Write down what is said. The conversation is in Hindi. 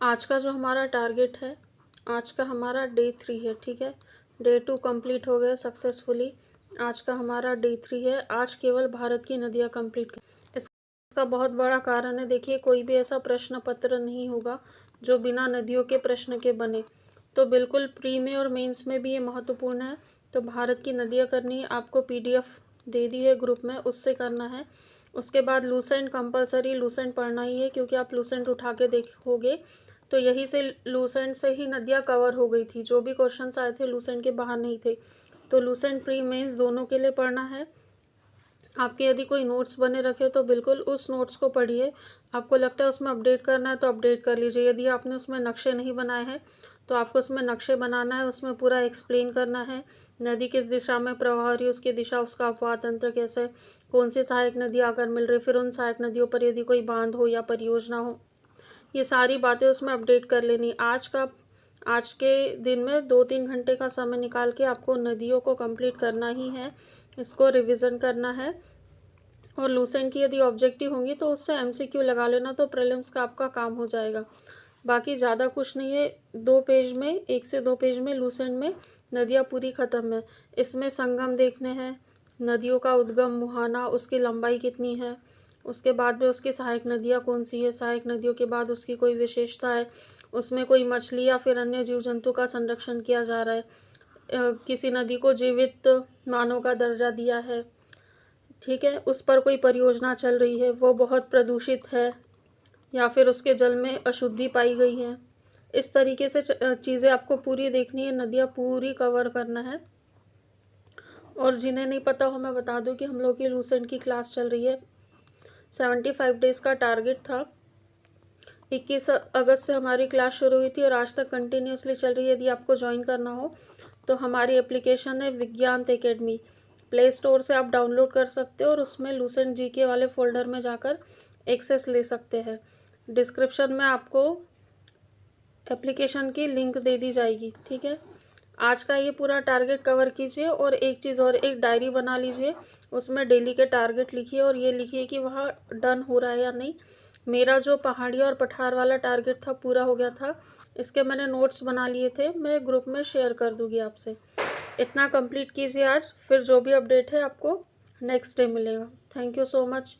आज का जो हमारा टारगेट है, आज का हमारा डे 3 है, ठीक है। डे 2 कंप्लीट हो गया सक्सेसफुली। आज का हमारा डे 3 है। आज केवल भारत की नदियाँ कंप्लीट इसका बहुत बड़ा कारण है, देखिए कोई भी ऐसा प्रश्न पत्र नहीं होगा जो बिना नदियों के प्रश्न के बने। तो बिल्कुल प्री में और मेंस में भी ये महत्वपूर्ण है। तो भारत की नदियाँ करनी है, आपको पीडीएफ दे दी है ग्रुप में, उससे करना है। उसके बाद लूसेंट कंपलसरी, लूसेंट पढ़ना ही है, क्योंकि आप लूसेंट उठा के देखोगे तो यही से लूसेंट से ही नदियाँ कवर हो गई थी। जो भी क्वेश्चंस आए थे लूसेंट के बाहर नहीं थे। तो लूसेंट प्री मेंस दोनों के लिए पढ़ना है। आपके यदि कोई नोट्स बने रखे तो बिल्कुल उस नोट्स को पढ़िए। आपको लगता है उसमें अपडेट करना है तो अपडेट कर लीजिए। यदि आपने उसमें नक्शे नहीं बनाए हैं तो आपको उसमें नक्शे बनाना है, उसमें पूरा एक्सप्लेन करना है। नदी किस दिशा में प्रवाह हो रही है, उसकी दिशा, उसका अपवाह तंत्र कैसे, कौन सी सहायक नदियाँ आकर मिल रही, फिर उन सहायक नदियों पर यदि कोई बांध हो या परियोजना हो, ये सारी बातें उसमें अपडेट कर लेनी। आज के दिन में 2-3 घंटे का समय निकाल के आपको नदियों को कंप्लीट करना ही है, इसको रिवीजन करना है। और लूसेंट की यदि ऑब्जेक्टिव होंगी तो उससे एमसीक्यू लगा लेना, तो प्रीलिम्स का आपका काम हो जाएगा। बाकी ज़्यादा कुछ नहीं है। 2 पेज में, 1 से 2 पेज में लूसेंट में नदियाँ पूरी ख़त्म है। इसमें संगम देखने हैं, नदियों का उद्गम, मुहाना, उसकी लंबाई कितनी है, उसके बाद में उसकी सहायक नदियाँ कौन सी है, सहायक नदियों के बाद उसकी कोई विशेषता है, उसमें कोई मछली या फिर अन्य जीव जंतु का संरक्षण किया जा रहा है, किसी नदी को जीवित मानव का दर्जा दिया है, ठीक है, उस पर कोई परियोजना चल रही है, वो बहुत प्रदूषित है या फिर उसके जल में अशुद्धि पाई गई है। इस तरीके से चीज़ें आपको पूरी देखनी है, नदियाँ पूरी कवर करना है। और जिन्हें नहीं पता हो मैं बता दूं कि हम लोग की लूसेंट की क्लास चल रही है। 75 डेज़ का टारगेट था। 21 अगस्त से हमारी क्लास शुरू हुई थी और आज तक कंटिन्यूसली चल रही है। यदि आपको ज्वाइन करना हो तो हमारी एप्लीकेशन है विज्ञान एकेडमी, प्ले स्टोर से आप डाउनलोड कर सकते हो और उसमें लूसेंट जीके वाले फोल्डर में जाकर एक्सेस ले सकते हैं। डिस्क्रिप्शन में आपको एप्लीकेशन की लिंक दे दी जाएगी, ठीक है। आज का ये पूरा टारगेट कवर कीजिए और एक चीज़ और, एक डायरी बना लीजिए, उसमें डेली के टारगेट लिखिए और ये लिखिए कि वहाँ डन हो रहा है या नहीं। मेरा जो पहाड़ी और पठार वाला टारगेट था पूरा हो गया था, इसके मैंने नोट्स बना लिए थे, मैं ग्रुप में शेयर कर दूँगी आपसे। इतना कंप्लीट कीजिए आज, फिर जो भी अपडेट है आपको नेक्स्ट डे मिलेगा। Thank you so much.